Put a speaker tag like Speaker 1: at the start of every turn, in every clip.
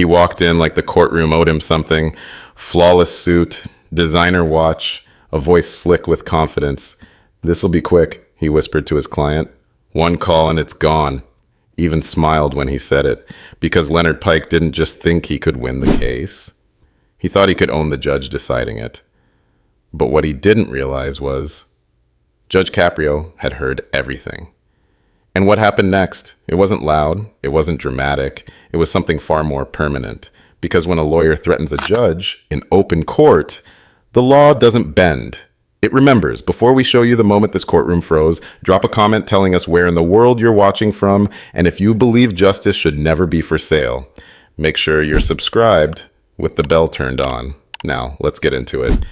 Speaker 1: He walked in like the courtroom owed him something. Flawless suit, designer watch, a voice slick with confidence. "This'll be quick," he whispered to his client. "One call and it's gone." Even smiled when he said it, because Leonard Pike didn't just think he could win the case. He thought he could own the judge deciding it. But what he didn't realize was Judge Caprio had heard everything. And what happened next? It wasn't loud, it wasn't dramatic, it was something far more permanent. Because when a lawyer threatens a judge in open court, the law doesn't bend. It remembers. Before we show you the moment this courtroom froze, drop a comment telling us where in the world you're watching from, and if you believe justice should never be for sale. Make sure you're subscribed with the bell turned on. Now, let's get into it.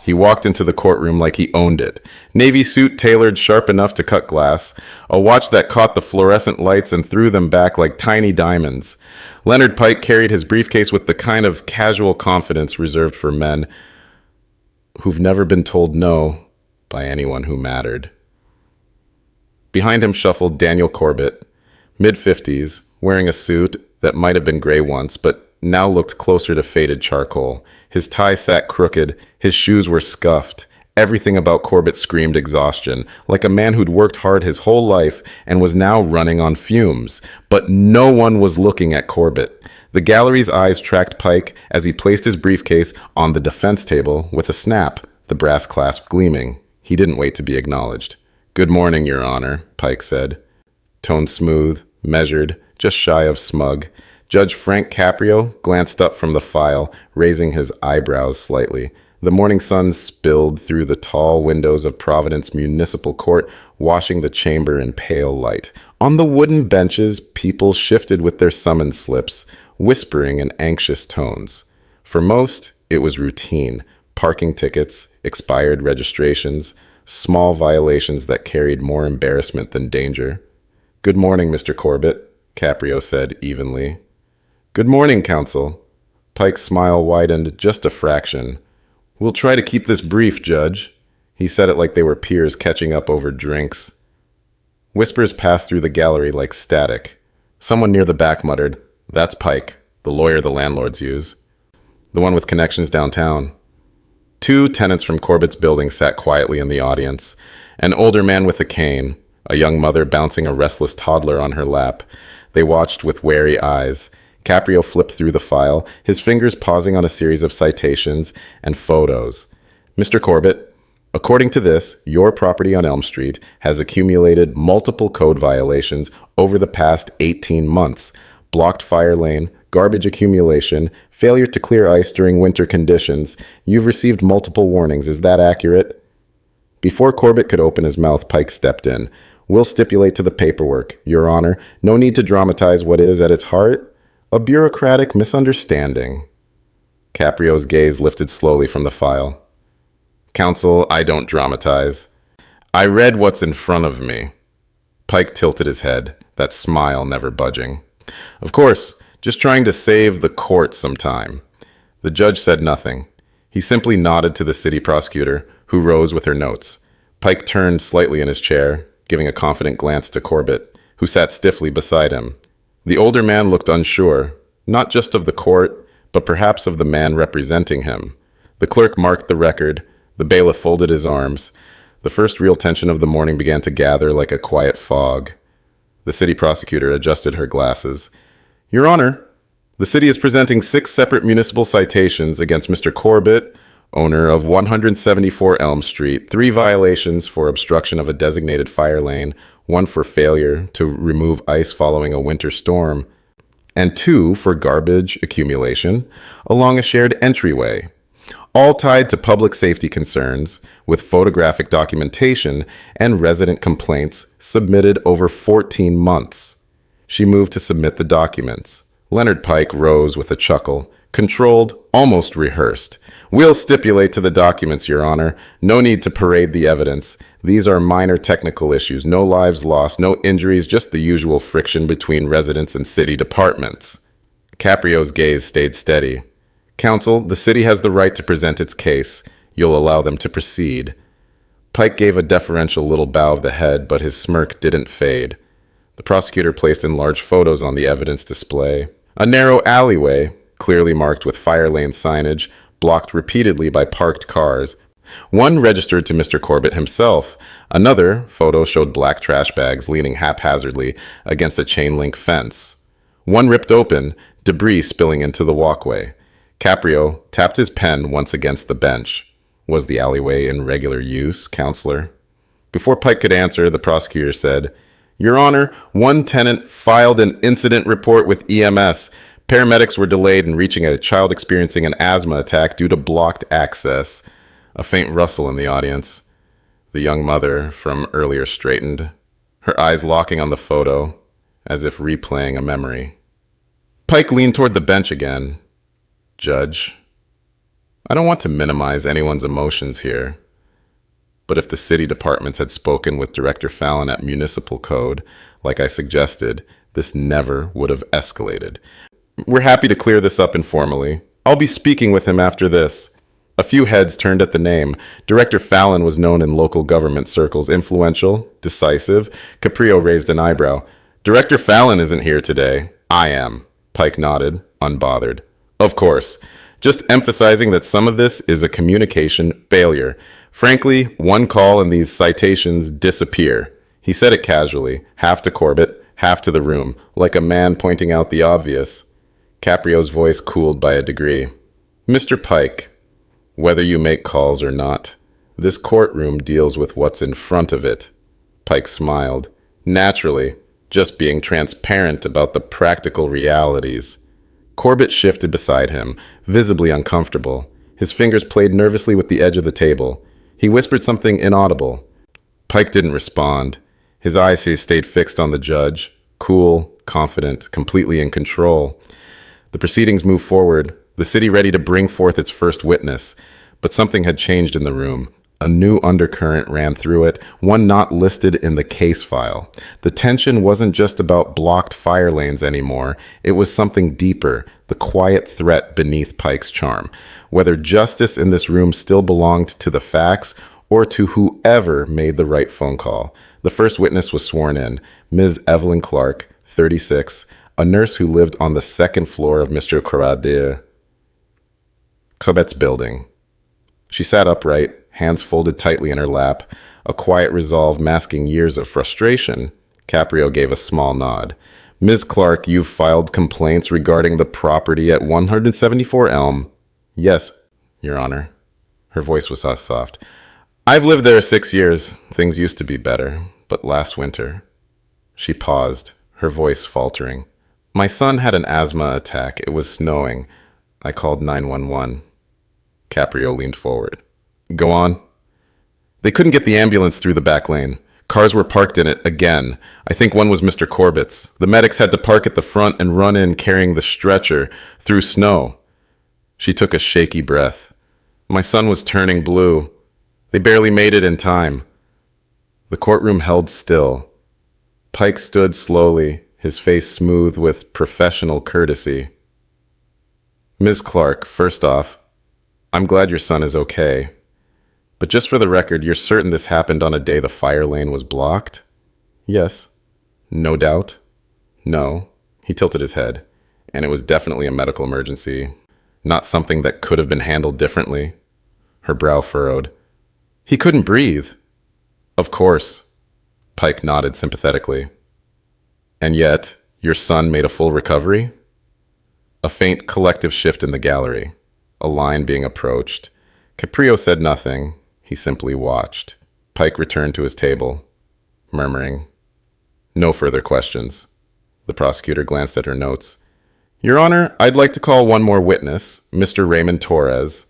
Speaker 1: He walked into the courtroom like he owned it. Navy suit tailored sharp enough to cut glass, a watch that caught the fluorescent lights and threw them back like tiny diamonds. Leonard Pike carried his briefcase with the kind of casual confidence reserved for men who've never been told no by anyone who mattered. Behind him shuffled Daniel Corbett, mid-50s, wearing a suit that might have been gray once, but now looked closer to faded charcoal. His tie sat crooked, his shoes were scuffed. Everything about Corbett screamed exhaustion, like a man who'd worked hard his whole life and was now running on fumes. But no one was looking at Corbett. The gallery's eyes tracked Pike as he placed his briefcase on the defense table with a snap, the brass clasp gleaming. He didn't wait to be acknowledged. "Good morning, Your Honor," Pike said. Tone smooth, measured, just shy of smug. Judge Frank Caprio glanced up from the file, raising his eyebrows slightly. The morning sun spilled through the tall windows of Providence Municipal Court, washing the chamber in pale light. On the wooden benches, people shifted with their summons slips, whispering in anxious tones. For most, it was routine: parking tickets, expired registrations, small violations that carried more embarrassment than danger. "Good morning, Mr. Corbett," Caprio said evenly. "Good morning, counsel." Pike's smile widened just a fraction. "We'll try to keep this brief, Judge." He said it like they were peers catching up over drinks. Whispers passed through the gallery like static. Someone near the back muttered, "That's Pike, the lawyer the landlords use. The one with connections downtown." Two tenants from Corbett's building sat quietly in the audience. An older man with a cane, a young mother bouncing a restless toddler on her lap. They watched with wary eyes. Caprio flipped through the file, his fingers pausing on a series of citations and photos. "Mr. Corbett, according to this, your property on Elm Street has accumulated multiple code violations over the past 18 months. Blocked fire lane, garbage accumulation, failure to clear ice during winter conditions. You've received multiple warnings. Is that accurate?" Before Corbett could open his mouth, Pike stepped in. "We'll stipulate to the paperwork, Your Honor. No need to dramatize what is at its heart a bureaucratic misunderstanding." Caprio's gaze lifted slowly from the file. "Counsel, I don't dramatize. I read what's in front of me." Pike tilted his head, that smile never budging. "Of course, just trying to save the court some time." The judge said nothing. He simply nodded to the city prosecutor, who rose with her notes. Pike turned slightly in his chair, giving a confident glance to Corbett, who sat stiffly beside him. The older man looked unsure, not just of the court, but perhaps of the man representing him. The clerk marked the record. The bailiff folded his arms. The first real tension of the morning began to gather like a quiet fog. The city prosecutor adjusted her glasses. "Your Honor, the city is presenting 6 separate municipal citations against Mr. Corbett, owner of 174 Elm Street, 3 violations for obstruction of a designated fire lane, 1 for failure to remove ice following a winter storm, and 2 for garbage accumulation along a shared entryway, all tied to public safety concerns, with photographic documentation and resident complaints submitted over 14 months. She moved to submit the documents. Leonard Pike rose with a chuckle, controlled, almost rehearsed. "We'll stipulate to the documents, Your Honor. No need to parade the evidence. These are minor technical issues. No lives lost, no injuries, just the usual friction between residents and city departments." Caprio's gaze stayed steady. "Counsel, the city has the right to present its case. You'll allow them to proceed." Pike gave a deferential little bow of the head, but his smirk didn't fade. The prosecutor placed enlarged photos on the evidence display. A narrow alleyway, clearly marked with fire lane signage, blocked repeatedly by parked cars. One registered to Mr. Corbett himself. Another photo showed black trash bags leaning haphazardly against a chain-link fence. One ripped open, debris spilling into the walkway. Caprio tapped his pen once against the bench. Was the alleyway in regular use, counselor? Before Pike could answer, the prosecutor said, Your Honor, one tenant filed an incident report with EMS. Paramedics were delayed in reaching a child experiencing an asthma attack due to blocked access. A faint rustle in the audience. The young mother from earlier straightened, her eyes locking on the photo, as if replaying a memory. Pike leaned toward the bench again. Judge, I don't want to minimize anyone's emotions here, but if the city departments had spoken with Director Fallon at Municipal Code, like I suggested, this never would have escalated. We're happy to clear this up informally. I'll be speaking with him after this. A few heads turned at the name. Director Fallon was known in local government circles, influential, decisive. Caprio raised an eyebrow. Director Fallon isn't here today. I am. Pike nodded, unbothered. Of course. Just emphasizing that some of this is a communication failure. Frankly, one call and these citations disappear. He said it casually, half to Corbett, half to the room, like a man pointing out the obvious. Caprio's voice cooled by a degree. Mr. Pike, whether you make calls or not, this courtroom deals with what's in front of it. Pike smiled. Naturally, just being transparent about the practical realities. Corbett shifted beside him, visibly uncomfortable. His fingers played nervously with the edge of the table. He whispered something inaudible. Pike didn't respond. His eyes stayed fixed on the judge, cool, confident, completely in control. The proceedings moved forward, the city ready to bring forth its first witness. But something had changed in the room. A new undercurrent ran through it, one not listed in the case file. The tension wasn't just about blocked fire lanes anymore. It was something deeper, the quiet threat beneath Pike's charm. Whether justice in this room still belonged to the facts or to whoever made the right phone call. The first witness was sworn in, Ms. Evelyn Clark, 36, a nurse who lived on the second floor of Mr. Corbett's building. She sat upright, hands folded tightly in her lap, a quiet resolve masking years of frustration. Caprio gave a small nod. Ms. Clark, you've filed complaints regarding the property at 174 Elm. Yes, Your Honor. Her voice was soft. I've lived there 6 years. Things used to be better, but last winter. She paused, her voice faltering. My son had an asthma attack. It was snowing. I called 911. Caprio leaned forward. Go on. They couldn't get the ambulance through the back lane. Cars were parked in it again. I think one was Mr. Corbett's. The medics had to park at the front and run in carrying the stretcher through snow. She took a shaky breath. My son was turning blue. They barely made it in time. The courtroom held still. Pike stood slowly, his face smooth with professional courtesy. Ms. Clark, first off, I'm glad your son is okay. But just for the record, you're certain this happened on a day the fire lane was blocked? Yes. No doubt? No. He tilted his head. And it was definitely a medical emergency. Not something that could have been handled differently. Her brow furrowed. He couldn't breathe. Of course. Pike nodded sympathetically. And yet, your son made a full recovery? A faint collective shift in the gallery. A line being approached. Caprio said nothing. He simply watched. Pike returned to his table, murmuring, No further questions. The prosecutor glanced at her notes. Your Honor, I'd like to call one more witness, Mr. Raymond Torres.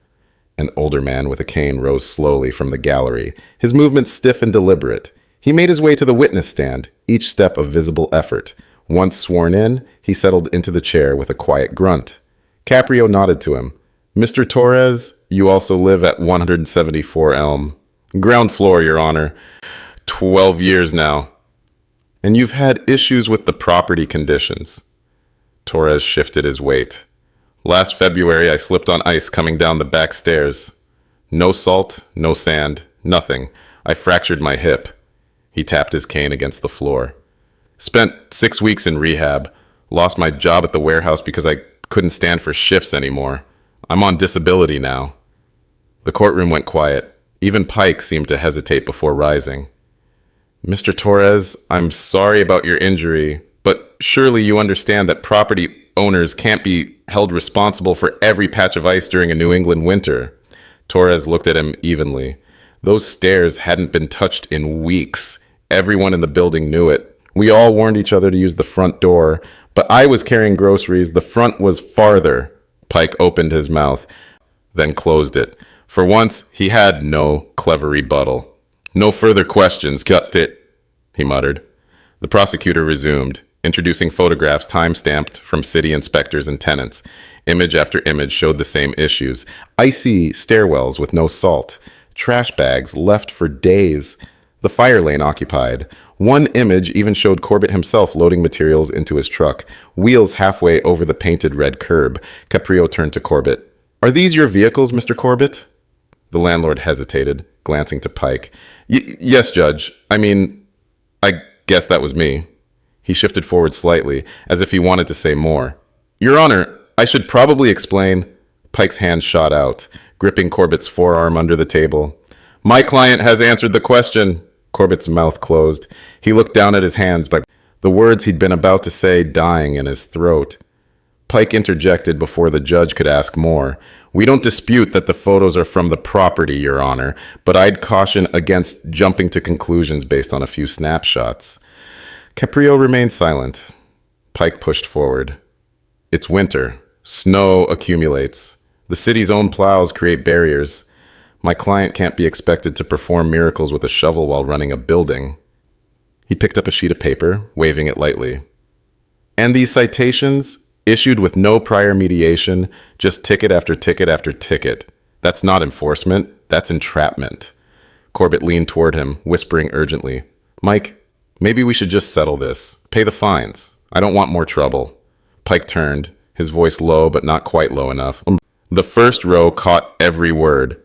Speaker 1: An older man with a cane rose slowly from the gallery, his movements stiff and deliberate. He made his way to the witness stand, each step of visible effort. Once sworn in, he settled into the chair with a quiet grunt. Caprio nodded to him. Mr. Torres, you also live at 174 Elm. Ground floor, Your Honor. 12 years now. And you've had issues with the property conditions. Torres shifted his weight. Last February, I slipped on ice coming down the back stairs. No salt, no sand, nothing. I fractured my hip. He tapped his cane against the floor. Spent 6 weeks in rehab. Lost my job at the warehouse because I couldn't stand for shifts anymore. I'm on disability now. The courtroom went quiet. Even Pike seemed to hesitate before rising. Mr. Torres, I'm sorry about your injury, but surely you understand that property owners can't be held responsible for every patch of ice during a New England winter. Torres looked at him evenly. Those stairs hadn't been touched in weeks. Everyone in the building knew it. We all warned each other to use the front door, but I was carrying groceries. The front was farther. Pike opened his mouth, then closed it. For once, he had no clever rebuttal. No further questions. Cut it, he muttered. The prosecutor resumed, introducing photographs time-stamped from city inspectors and tenants. Image after image showed the same issues. Icy stairwells with no salt. Trash bags left for days. The fire lane occupied. One image even showed Corbett himself loading materials into his truck, wheels halfway over the painted red curb. Caprio turned to Corbett. Are these your vehicles, Mr. Corbett? The landlord hesitated, glancing to Pike. Yes, Judge. I guess that was me. He shifted forward slightly, as if he wanted to say more. Your Honor, I should probably explain. Pike's hand shot out, gripping Corbett's forearm under the table. My client has answered the question. Corbett's mouth closed. He looked down at his hands, but the words he'd been about to say dying in his throat. Pike interjected before the judge could ask more. We don't dispute that the photos are from the property, Your Honor, but I'd caution against jumping to conclusions based on a few snapshots. Caprio remained silent. Pike pushed forward. It's winter. Snow accumulates. The city's own plows create barriers. My client can't be expected to perform miracles with a shovel while running a building. He picked up a sheet of paper, waving it lightly. And these citations, issued with no prior mediation, just ticket after ticket after ticket. That's not enforcement, that's entrapment. Corbett leaned toward him, whispering urgently, Mike, maybe we should just settle this. Pay the fines. I don't want more trouble. Pike turned, his voice low but not quite low enough. The first row caught every word.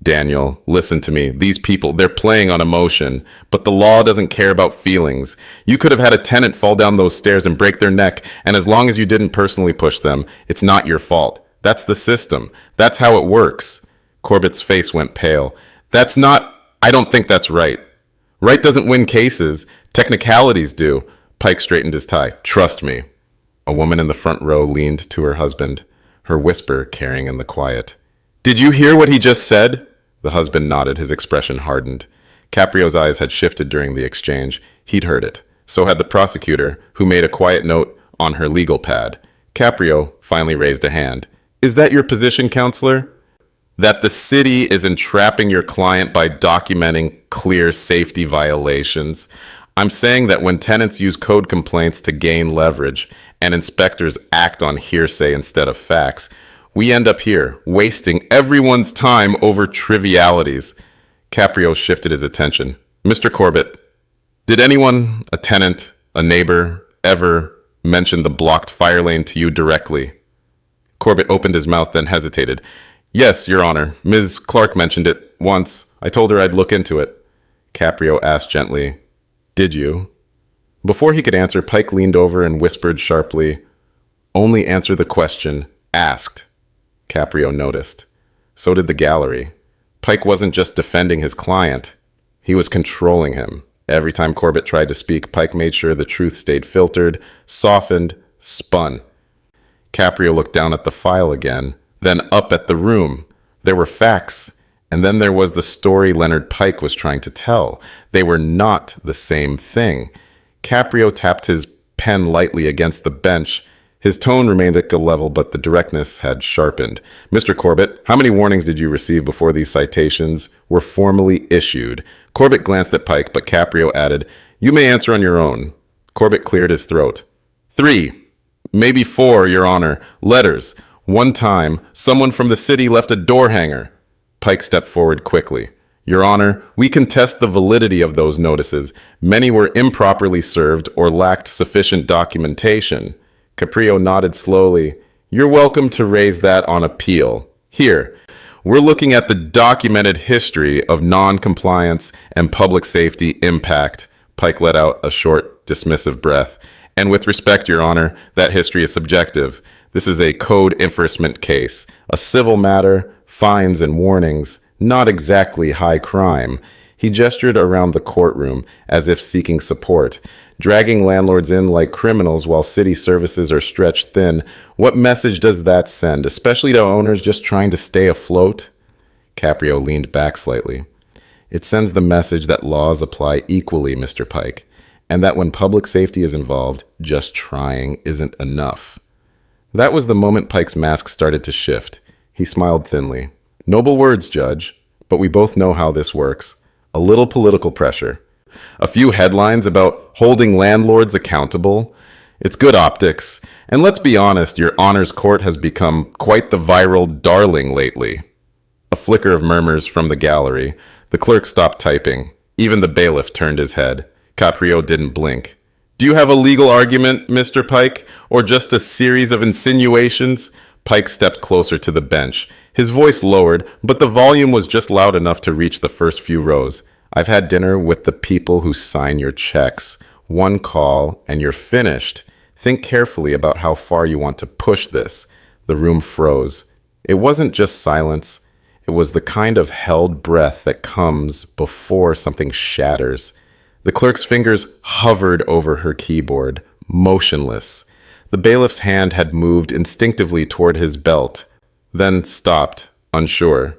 Speaker 1: Daniel, listen to me. These people, they're playing on emotion, but the law doesn't care about feelings. You could have had a tenant fall down those stairs and break their neck, and as long as you didn't personally push them, it's not your fault. That's the system. That's how it works. Corbett's face went pale. I don't think that's right. Right doesn't win cases. Technicalities do. Pike straightened his tie. Trust me. A woman in the front row leaned to her husband, her whisper carrying in the quiet. Did you hear what he just said? The husband nodded, his expression hardened. Caprio's eyes had shifted during the exchange. He'd heard it. So had the prosecutor, who made a quiet note on her legal pad. Caprio finally raised a hand. Is that your position, counselor? That the city is entrapping your client by documenting clear safety violations. I'm saying that when tenants use code complaints to gain leverage and inspectors act on hearsay instead of facts, we end up here, wasting everyone's time over trivialities. Caprio shifted his attention. Mr. Corbett, did anyone, a tenant, a neighbor, ever mention the blocked fire lane to you directly? Corbett opened his mouth, then hesitated. Yes, Your Honor. Ms. Clark mentioned it once. I told her I'd look into it. Caprio asked gently, Did you? Before he could answer, Pike leaned over and whispered sharply, Only answer the question asked. Caprio noticed. So did the gallery. Pike wasn't just defending his client. He was controlling him. Every time Corbett tried to speak, Pike made sure the truth stayed filtered, softened, spun. Caprio looked down at the file again, then up at the room. There were facts, and then there was the story Leonard Pike was trying to tell. They were not the same thing. Caprio tapped his pen lightly against the bench. His tone remained at a level, but the directness had sharpened. Mr. Corbett, how many warnings did you receive before these citations were formally issued? Corbett glanced at Pike, but Caprio added, You may answer on your own. Corbett cleared his throat. 3, maybe 4, Your Honor. Letters. One time, someone from the city left a door hanger. Pike stepped forward quickly. Your Honor, we contest the validity of those notices. Many were improperly served or lacked sufficient documentation. Caprio nodded slowly. You're welcome to raise that on appeal. Here, we're looking at the documented history of non-compliance and public safety impact. Pike let out a short, dismissive breath. And with respect, Your Honor, that history is subjective. This is a code enforcement case, a civil matter, fines and warnings, not exactly high crime. He gestured around the courtroom as if seeking support, dragging landlords in like criminals while city services are stretched thin. What message does that send, especially to owners just trying to stay afloat? Caprio leaned back slightly. It sends the message that laws apply equally, Mr. Pike, and that when public safety is involved, just trying isn't enough. That was the moment Pike's mask started to shift. He smiled thinly. Noble words, Judge, but we both know how this works. A little political pressure. A few headlines about holding landlords accountable. It's good optics. And let's be honest, your Honor's Court has become quite the viral darling lately. A flicker of murmurs from the gallery. The clerk stopped typing. Even the bailiff turned his head. Caprio didn't blink. Do you have a legal argument, Mr. Pike, or just a series of insinuations? Pike stepped closer to the bench. His voice lowered, but the volume was just loud enough to reach the first few rows. I've had dinner with the people who sign your checks. One call, and you're finished. Think carefully about how far you want to push this. The room froze. It wasn't just silence. It was the kind of held breath that comes before something shatters. The clerk's fingers hovered over her keyboard, motionless. The bailiff's hand had moved instinctively toward his belt, then stopped, unsure.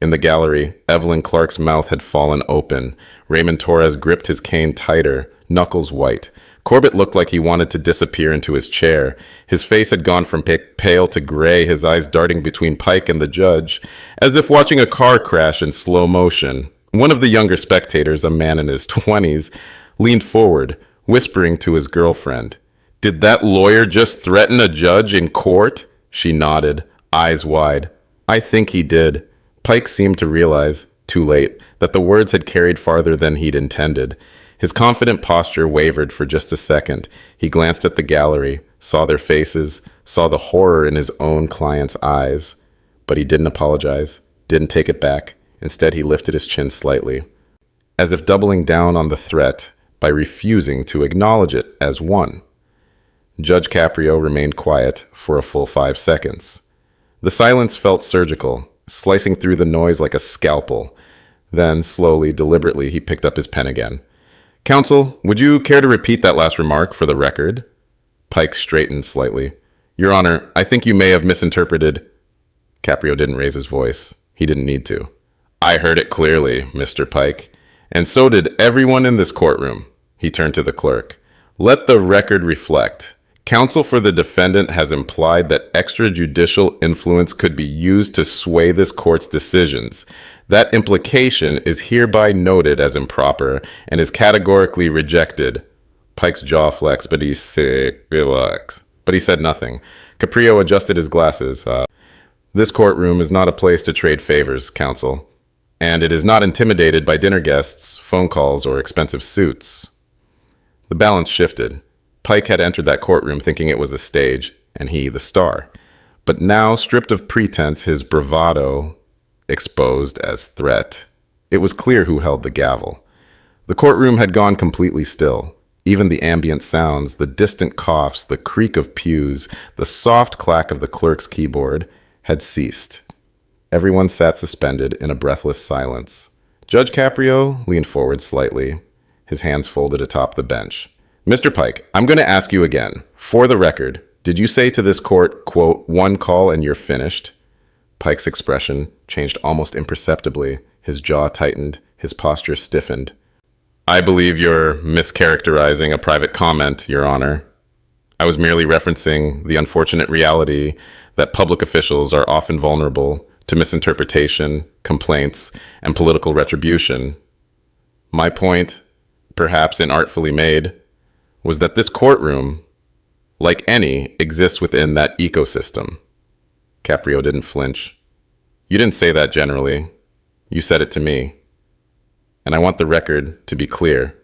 Speaker 1: In the gallery, Evelyn Clark's mouth had fallen open. Raymond Torres gripped his cane tighter, knuckles white. Corbett looked like he wanted to disappear into his chair. His face had gone from pale to gray, his eyes darting between Pike and the judge, as if watching a car crash in slow motion. One of the younger spectators, a man in his 20s, leaned forward, whispering to his girlfriend. Did that lawyer just threaten a judge in court? She nodded, eyes wide. I think he did. Pike seemed to realize, too late, that the words had carried farther than he'd intended. His confident posture wavered for just a second. He glanced at the gallery, saw their faces, saw the horror in his own client's eyes. But he didn't apologize, didn't take it back. Instead, he lifted his chin slightly, as if doubling down on the threat by refusing to acknowledge it as one. Judge Caprio remained quiet for a full 5 seconds. The silence felt surgical, slicing through the noise like a scalpel. Then, slowly, deliberately, he picked up his pen again. Counsel, would you care to repeat that last remark for the record? Pike straightened slightly. Your Honor, I think you may have misinterpreted. Caprio didn't raise his voice. He didn't need to. I heard it clearly, Mr. Pike. And so did everyone in this courtroom. He turned to the clerk. Let the record reflect. Counsel for the defendant has implied that extrajudicial influence could be used to sway this court's decisions. That implication is hereby noted as improper and is categorically rejected. Pike's jaw flexed, but he said nothing. Caprio adjusted his glasses. This courtroom is not a place to trade favors, counsel. And it is not intimidated by dinner guests, phone calls, or expensive suits. The balance shifted. Pike had entered that courtroom thinking it was a stage, and he the star. But now, stripped of pretense, his bravado exposed as threat. It was clear who held the gavel. The courtroom had gone completely still. Even the ambient sounds, the distant coughs, the creak of pews, the soft clack of the clerk's keyboard had ceased. Everyone sat suspended in a breathless silence. Judge Caprio leaned forward slightly, his hands folded atop the bench. Mr. Pike, I'm going to ask you again. For the record, did you say to this court, quote, one call and you're finished? Pike's expression changed almost imperceptibly. His jaw tightened, his posture stiffened. I believe you're mischaracterizing a private comment, Your Honor. I was merely referencing the unfortunate reality that public officials are often vulnerable to misinterpretation, complaints, and political retribution. My point, perhaps inartfully made, was that this courtroom, like any, exists within that ecosystem. Caprio didn't flinch. You didn't say that generally. You said it to me. And I want the record to be clear.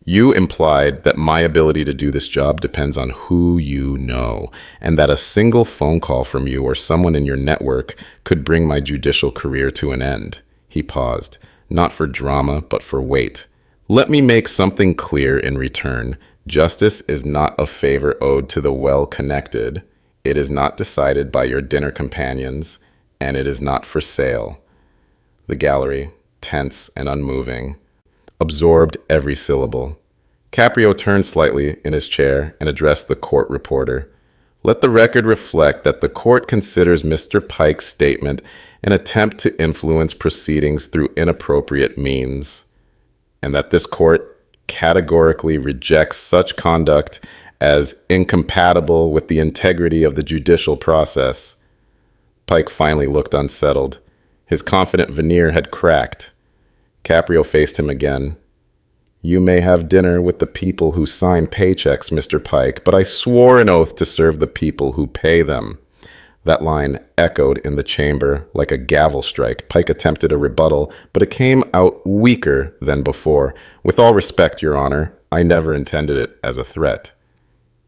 Speaker 1: You implied that my ability to do this job depends on who you know, and that a single phone call from you or someone in your network could bring my judicial career to an end. He paused, not for drama, but for weight. Let me make something clear in return. Justice is not a favor owed to the well-connected. It is not decided by your dinner companions, and it is not for sale. The gallery, tense and unmoving, absorbed every syllable. Caprio turned slightly in his chair and addressed the court reporter. Let the record reflect that the court considers Mr. Pike's statement an attempt to influence proceedings through inappropriate means, and that this court categorically rejects such conduct as incompatible with the integrity of the judicial process. Pike finally looked unsettled. His confident veneer had cracked. Caprio faced him again. You may have dinner with the people who sign paychecks, Mr. Pike, but I swore an oath to serve the people who pay them. That line echoed in the chamber like a gavel strike. Pike attempted a rebuttal, but it came out weaker than before. With all respect, Your Honor, I never intended it as a threat.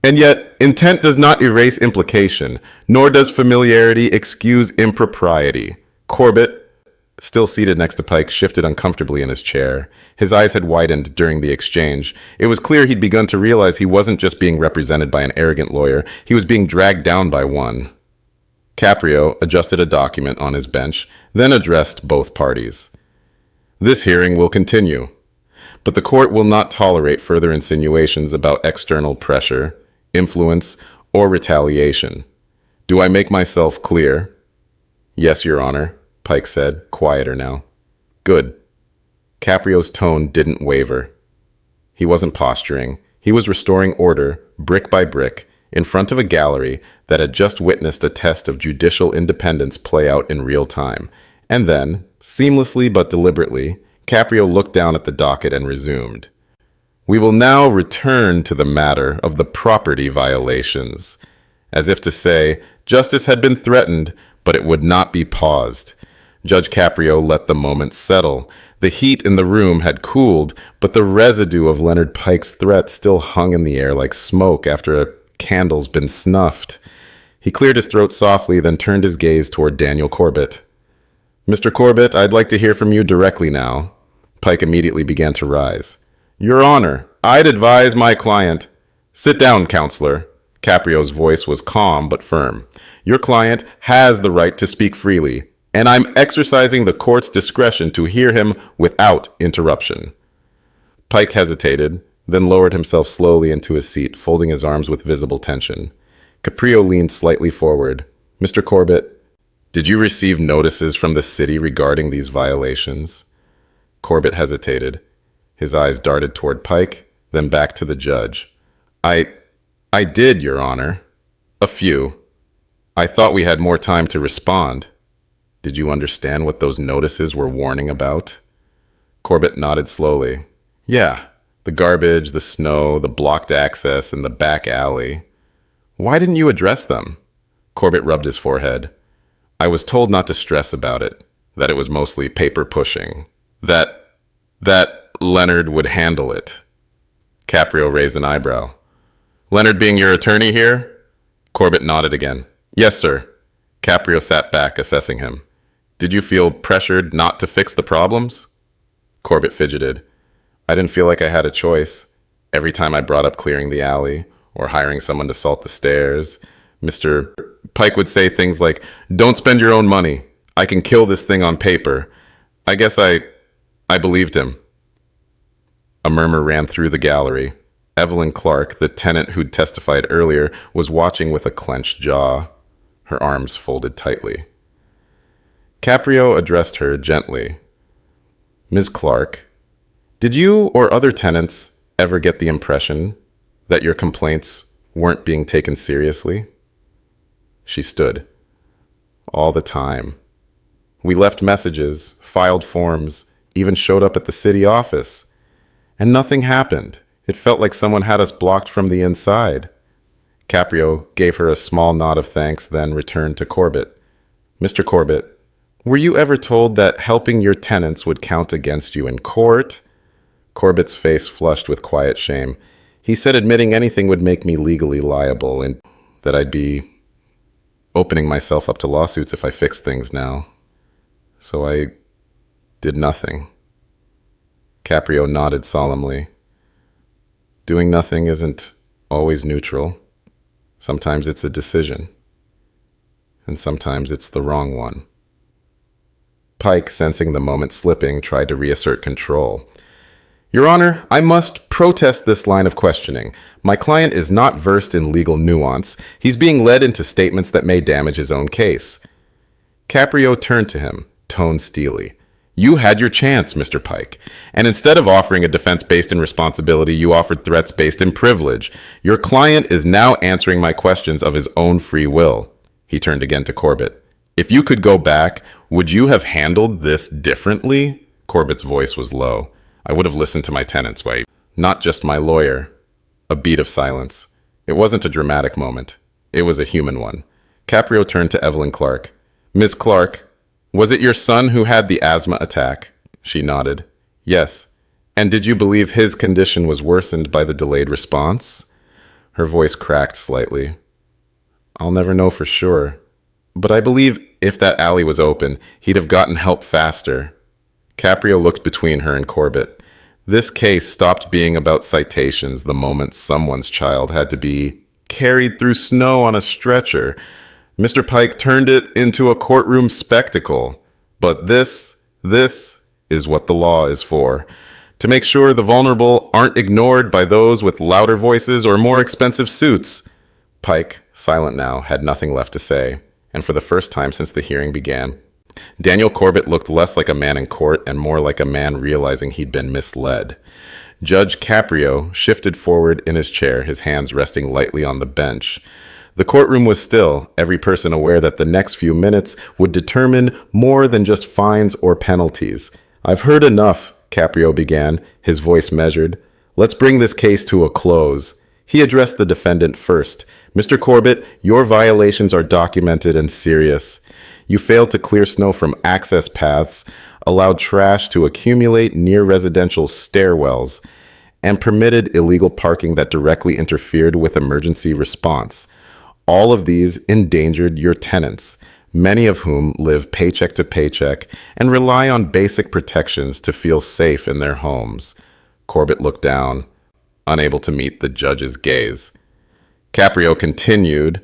Speaker 1: And yet, intent does not erase implication, nor does familiarity excuse impropriety. Corbett, still seated next to Pike, shifted uncomfortably in his chair. His eyes had widened during the exchange. It was clear he'd begun to realize he wasn't just being represented by an arrogant lawyer, he was being dragged down by one. Caprio adjusted a document on his bench, then addressed both parties. This hearing will continue, but the court will not tolerate further insinuations about external pressure, influence, or retaliation. Do I make myself clear? Yes, Your Honor, Pike said, quieter now. Good. Caprio's tone didn't waver. He wasn't posturing. He was restoring order, brick by brick, in front of a gallery that had just witnessed a test of judicial independence play out in real time. And then, seamlessly but deliberately, Caprio looked down at the docket and resumed. We will now return to the matter of the property violations. As if to say, justice had been threatened, but it would not be paused. Judge Caprio let the moment settle. The heat in the room had cooled, but the residue of Leonard Pike's threat still hung in the air like smoke after a candle's been snuffed. He cleared his throat softly, then turned his gaze toward Daniel Corbett. Mr. Corbett, I'd like to hear from you directly now. Pike immediately began to rise. Your Honor, I'd advise my client. Sit down, counselor. Caprio's voice was calm but firm. Your client has the right to speak freely, and I'm exercising the court's discretion to hear him without interruption. Pike hesitated, then lowered himself slowly into his seat, folding his arms with visible tension. Caprio leaned slightly forward. Mr. Corbett, did you receive notices from the city regarding these violations? Corbett hesitated. His eyes darted toward Pike, then back to the judge. I did, Your Honor. A few. I thought we had more time to respond. Did you understand what those notices were warning about? Corbett nodded slowly. Yeah. The garbage, the snow, the blocked access, and the back alley. Why didn't you address them? Corbett rubbed his forehead. I was told not to stress about it, that it was mostly paper pushing, that Leonard would handle it. Caprio raised an eyebrow. Leonard being your attorney here? Corbett nodded again. Yes, sir. Caprio sat back, assessing him. Did you feel pressured not to fix the problems? Corbett fidgeted. I didn't feel like I had a choice. Every time I brought up clearing the alley or hiring someone to salt the stairs, Mr. Pike would say things like, don't spend your own money. I can kill this thing on paper. I guess I believed him. A murmur ran through the gallery. Evelyn Clark, the tenant who'd testified earlier, was watching with a clenched jaw, her arms folded tightly. Caprio addressed her gently. Ms. Clark, did you or other tenants ever get the impression that your complaints weren't being taken seriously? She stood. All the time. We left messages, filed forms, even showed up at the city office. And nothing happened. It felt like someone had us blocked from the inside. Caprio gave her a small nod of thanks, then returned to Corbett. Mr. Corbett, were you ever told that helping your tenants would count against you in court? Corbett's face flushed with quiet shame. He said admitting anything would make me legally liable and that I'd be opening myself up to lawsuits if I fixed things now. So I did nothing. Caprio nodded solemnly. Doing nothing isn't always neutral. Sometimes it's a decision, and sometimes it's the wrong one. Pike, sensing the moment slipping, tried to reassert control. Your Honor, I must protest this line of questioning. My client is not versed in legal nuance. He's being led into statements that may damage his own case. Caprio turned to him, tone steely. You had your chance, Mr. Pike, and instead of offering a defense based in responsibility, you offered threats based in privilege. Your client is now answering my questions of his own free will. He turned again to Corbett. If you could go back, would you have handled this differently? Corbett's voice was low. I would have listened to my tenant's way, not just my lawyer. A beat of silence. It wasn't a dramatic moment. It was a human one. Caprio turned to Evelyn Clark. Ms. Clark, was it your son who had the asthma attack? She nodded. Yes. And did you believe his condition was worsened by the delayed response? Her voice cracked slightly. I'll never know for sure. But I believe if that alley was open, he'd have gotten help faster. Caprio looked between her and Corbett. This case stopped being about citations the moment someone's child had to be carried through snow on a stretcher. Mr. Pike turned it into a courtroom spectacle. But this is what the law is for. To make sure the vulnerable aren't ignored by those with louder voices or more expensive suits. Pike, silent now, had nothing left to say. And for the first time since the hearing began, Daniel Corbett looked less like a man in court and more like a man realizing he'd been misled. Judge Caprio shifted forward in his chair, his hands resting lightly on the bench. The courtroom was still, every person aware that the next few minutes would determine more than just fines or penalties. I've heard enough, Caprio began, his voice measured. Let's bring this case to a close. He addressed the defendant first. Mr. Corbett, your violations are documented and serious. You failed to clear snow from access paths, allowed trash to accumulate near residential stairwells, and permitted illegal parking that directly interfered with emergency response. All of these endangered your tenants, many of whom live paycheck to paycheck and rely on basic protections to feel safe in their homes. Corbett looked down, unable to meet the judge's gaze. Caprio continued,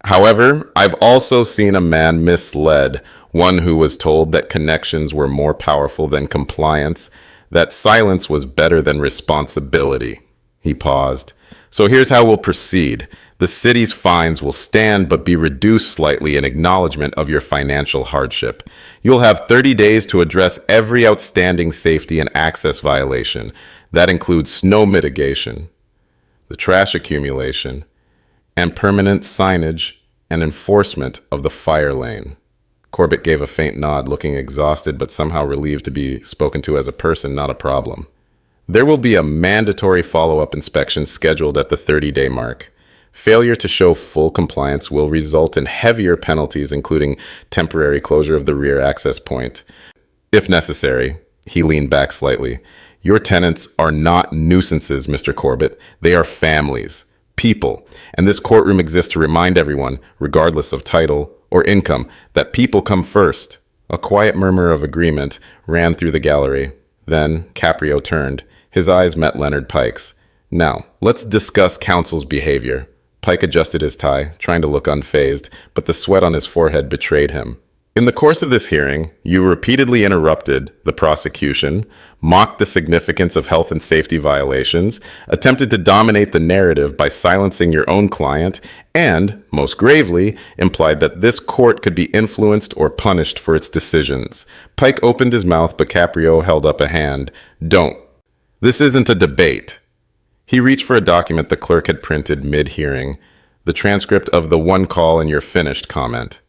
Speaker 1: however, I've also seen a man misled, one who was told that connections were more powerful than compliance, that silence was better than responsibility. He paused. So here's how we'll proceed. The city's fines will stand but be reduced slightly in acknowledgement of your financial hardship. You'll have 30 days to address every outstanding safety and access violation. That includes snow mitigation, the trash accumulation, and permanent signage and enforcement of the fire lane. Corbett gave a faint nod, looking exhausted but somehow relieved to be spoken to as a person, not a problem. There will be a mandatory follow-up inspection scheduled at the 30-day mark. Failure to show full compliance will result in heavier penalties, including temporary closure of the rear access point. If necessary, he leaned back slightly. Your tenants are not nuisances, Mr. Corbett. They are families, people, and this courtroom exists to remind everyone, regardless of title or income, that people come first. A quiet murmur of agreement ran through the gallery. Then Caprio turned. His eyes met Leonard Pike's. Now, let's discuss counsel's behavior. Pike adjusted his tie, trying to look unfazed, but the sweat on his forehead betrayed him. In the course of this hearing, you repeatedly interrupted the prosecution, mocked the significance of health and safety violations, attempted to dominate the narrative by silencing your own client, and, most gravely, implied that this court could be influenced or punished for its decisions. Pike opened his mouth, but Caprio held up a hand. Don't. This isn't a debate. He reached for a document the clerk had printed mid-hearing, the transcript of the one call and you're finished comment.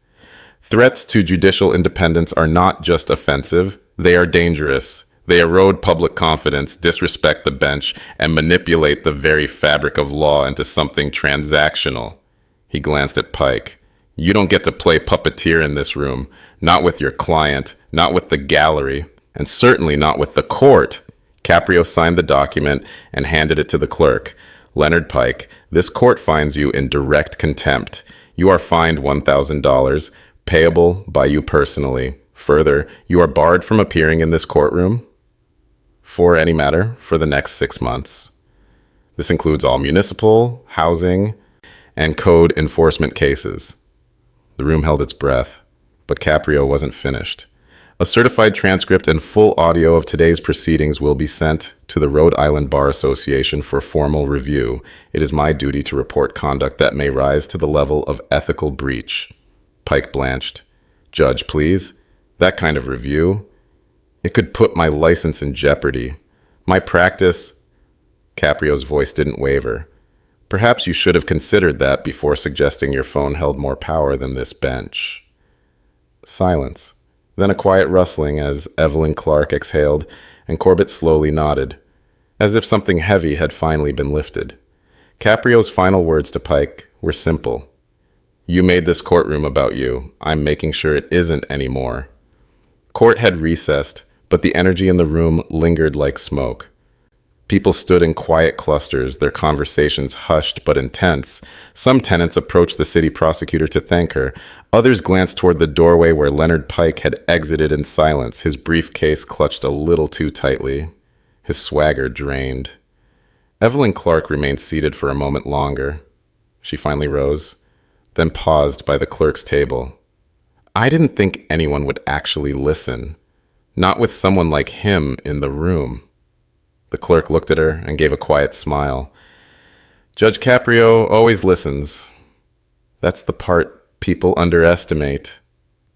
Speaker 1: Threats to judicial independence are not just offensive, they are dangerous. They erode public confidence, disrespect the bench, and manipulate the very fabric of law into something transactional. He glanced at Pike. You don't get to play puppeteer in this room, not with your client, not with the gallery, and certainly not with the court. Caprio signed the document and handed it to the clerk. Leonard Pike, this court finds you in direct contempt. You are fined $1,000, payable by you personally. Further, you are barred from appearing in this courtroom, for any matter, for the next 6 months. This includes all municipal, housing, and code enforcement cases. The room held its breath, but Caprio wasn't finished. A certified transcript and full audio of today's proceedings will be sent to the Rhode Island Bar Association for formal review. It is my duty to report conduct that may rise to the level of ethical breach. Pike blanched. Judge, please. That kind of review. It could put my license in jeopardy. My practice. Caprio's voice didn't waver. Perhaps you should have considered that before suggesting your phone held more power than this bench. Silence. Then a quiet rustling as Evelyn Clark exhaled, and Corbett slowly nodded, as if something heavy had finally been lifted. Caprio's final words to Pike were simple. You made this courtroom about you. I'm making sure it isn't anymore. Court had recessed, but the energy in the room lingered like smoke. People stood in quiet clusters, their conversations hushed but intense. Some tenants approached the city prosecutor to thank her. Others glanced toward the doorway where Leonard Pike had exited in silence, his briefcase clutched a little too tightly, his swagger drained. Evelyn Clark remained seated for a moment longer. She finally rose, then paused by the clerk's table. I didn't think anyone would actually listen, not with someone like him in the room. The clerk looked at her and gave a quiet smile. Judge Caprio always listens. That's the part people underestimate.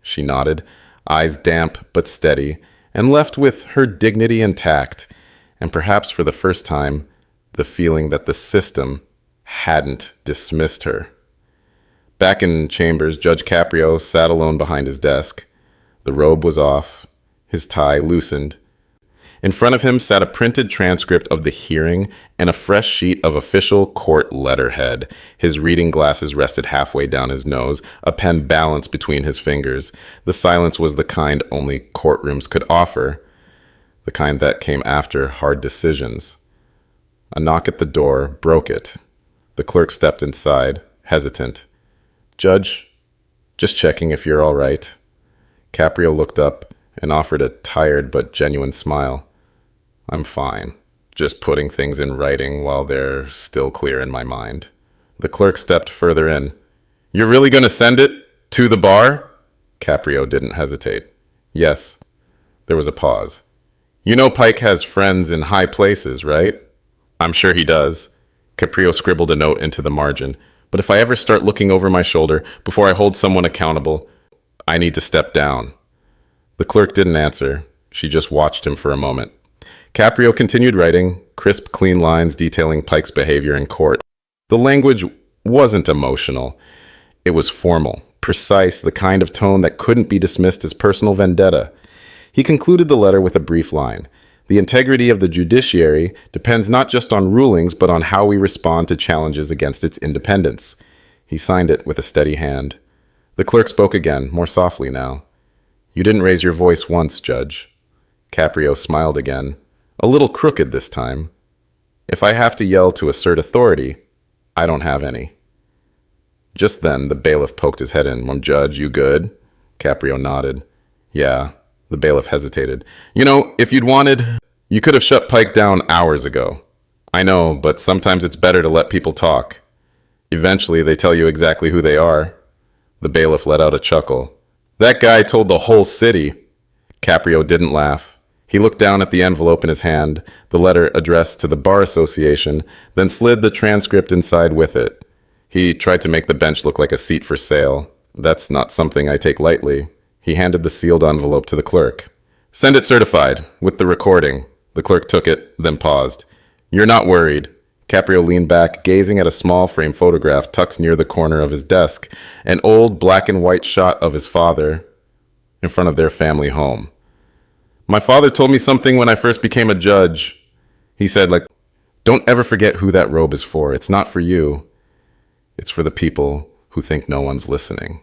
Speaker 1: She nodded, eyes damp but steady, and left with her dignity intact, and perhaps for the first time, the feeling that the system hadn't dismissed her. Back in chambers, Judge Caprio sat alone behind his desk. The robe was off, his tie loosened. In front of him sat a printed transcript of the hearing and a fresh sheet of official court letterhead. His reading glasses rested halfway down his nose, a pen balanced between his fingers. The silence was the kind only courtrooms could offer, the kind that came after hard decisions. A knock at the door broke it. The clerk stepped inside, hesitant. Judge, just checking if you're all right. Caprio looked up and offered a tired but genuine smile. I'm fine. Just putting things in writing while they're still clear in my mind. The clerk stepped further in. You're really going to send it to the bar? Caprio didn't hesitate. Yes. There was a pause. You know Pike has friends in high places, right? I'm sure he does. Caprio scribbled a note into the margin. But if I ever start looking over my shoulder before I hold someone accountable, I need to step down. The clerk didn't answer. She just watched him for a moment. Caprio continued writing, crisp, clean lines detailing Pike's behavior in court. The language wasn't emotional. It was formal, precise, the kind of tone that couldn't be dismissed as personal vendetta. He concluded the letter with a brief line. The integrity of the judiciary depends not just on rulings, but on how we respond to challenges against its independence. He signed it with a steady hand. The clerk spoke again, more softly now. You didn't raise your voice once, Judge. Caprio smiled again, a little crooked this time. If I have to yell to assert authority, I don't have any. Just then, the bailiff poked his head in. Judge, you good? Caprio nodded. Yeah. The bailiff hesitated. You know, if you'd wanted, you could have shut Pike down hours ago. I know, but sometimes it's better to let people talk. Eventually, they tell you exactly who they are. The bailiff let out a chuckle. That guy told the whole city. Caprio didn't laugh. He looked down at the envelope in his hand, the letter addressed to the Bar Association, then slid the transcript inside with it. He tried to make the bench look like a seat for sale. That's not something I take lightly. He handed the sealed envelope to the clerk. Send it certified, with the recording. The clerk took it, then paused. You're not worried. Caprio leaned back, gazing at a small frame photograph tucked near the corner of his desk, an old black and white shot of his father in front of their family home. My father told me something when I first became a judge. He said, don't ever forget who that robe is for. It's not for you. It's for the people who think no one's listening.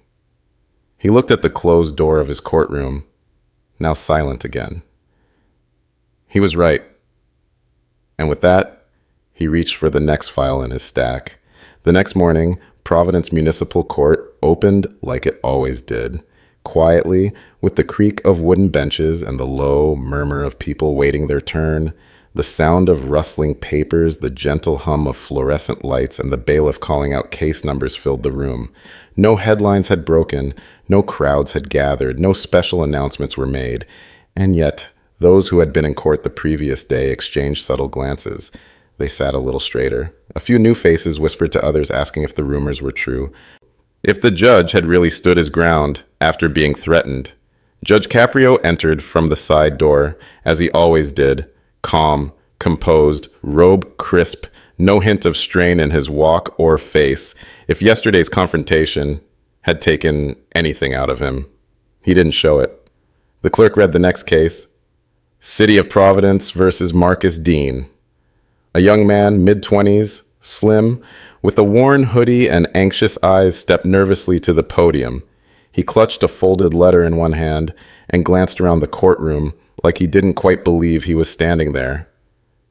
Speaker 1: He looked at the closed door of his courtroom, now silent again. He was right. And with that, he reached for the next file in his stack. The next morning, Providence Municipal Court opened like it always did, quietly, with the creak of wooden benches and the low murmur of people waiting their turn. The sound of rustling papers, the gentle hum of fluorescent lights, and the bailiff calling out case numbers filled the room. No headlines had broken, no crowds had gathered, no special announcements were made, and yet those who had been in court the previous day exchanged subtle glances. They sat a little straighter. A few new faces whispered to others, asking if the rumors were true. If the judge had really stood his ground after being threatened. Judge Caprio entered from the side door, as he always did, calm, composed, robe crisp, no hint of strain in his walk or face. If yesterday's confrontation had taken anything out of him, he didn't show it. The clerk read the next case. City of Providence versus Marcus Dean. A young man, mid-20s, slim, with a worn hoodie and anxious eyes, stepped nervously to the podium. He clutched a folded letter in one hand and glanced around the courtroom like he didn't quite believe he was standing there.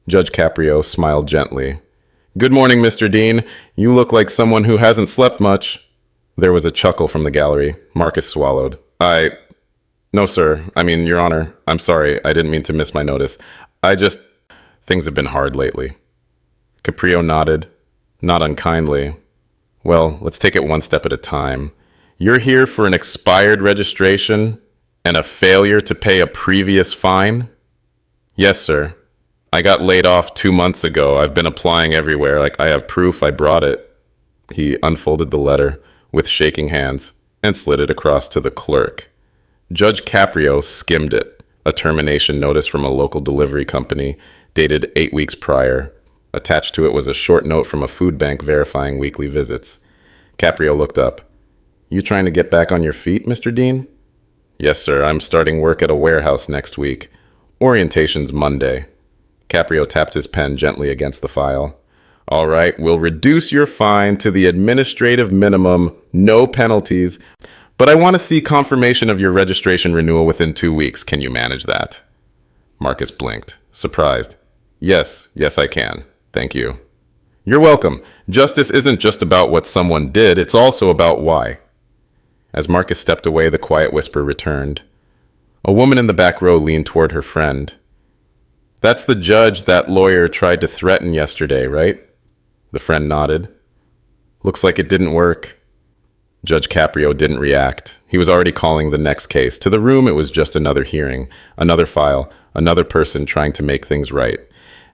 Speaker 1: Judge Caprio smiled gently. "Good morning, Mr. Dean. You look like someone who hasn't slept much." There was a chuckle from the gallery. Marcus swallowed. No, sir. Your Honor, I'm sorry. I didn't mean to miss my notice. Things have been hard lately." Caprio nodded, not unkindly. "Well, let's take it one step at a time. You're here for an expired registration and a failure to pay a previous fine?" "Yes, sir. I got laid off 2 months ago. I've been applying everywhere. I have proof I brought it." He unfolded the letter with shaking hands and slid it across to the clerk. Judge Caprio skimmed it, a termination notice from a local delivery company dated 8 weeks prior. Attached to it was a short note from a food bank verifying weekly visits. Caprio looked up. "You trying to get back on your feet, Mr. Dean?" "Yes, sir. I'm starting work at a warehouse next week. Orientation's Monday." Caprio tapped his pen gently against the file. "All right, we'll reduce your fine to the administrative minimum, no penalties. But I want to see confirmation of your registration renewal within 2 weeks. Can you manage that?" Marcus blinked, surprised. Yes, I can. Thank you." "You're welcome. Justice isn't just about what someone did, it's also about why." As Marcus stepped away, the quiet whisper returned. A woman in the back row leaned toward her friend. "That's the judge that lawyer tried to threaten yesterday, right?" The friend nodded. "Looks like it didn't work." Judge Caprio didn't react. He was already calling the next case. To the room, it was just another hearing, another file, another person trying to make things right.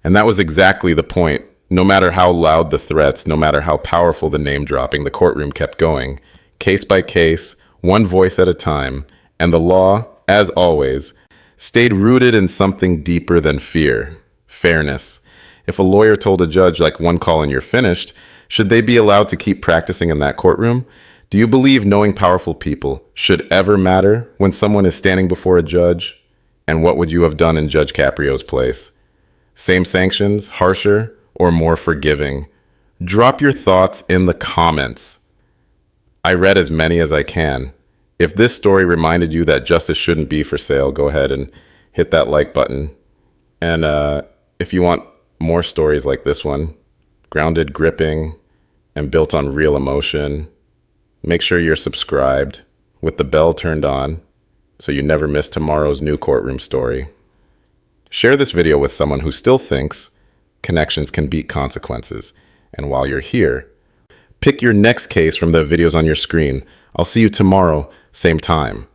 Speaker 1: And that was exactly the point. No matter how loud the threats, no matter how powerful the name-dropping, the courtroom kept going. Case by case, one voice at a time. And the law, as always, stayed rooted in something deeper than fear. Fairness. If a lawyer told a judge, like, one call and you're finished, should they be allowed to keep practicing in that courtroom? Do you believe knowing powerful people should ever matter when someone is standing before a judge? And what would you have done in Judge Caprio's place? Same sanctions, harsher, or more forgiving? Drop your thoughts in the comments. I read as many as I can. If this story reminded you that justice shouldn't be for sale, go ahead and hit that like button. And if you want more stories like this one, grounded, gripping, and built on real emotion, make sure you're subscribed with the bell turned on so you never miss tomorrow's new courtroom story. Share this video with someone who still thinks connections can beat consequences. And while you're here, pick your next case from the videos on your screen. I'll see you tomorrow, same time.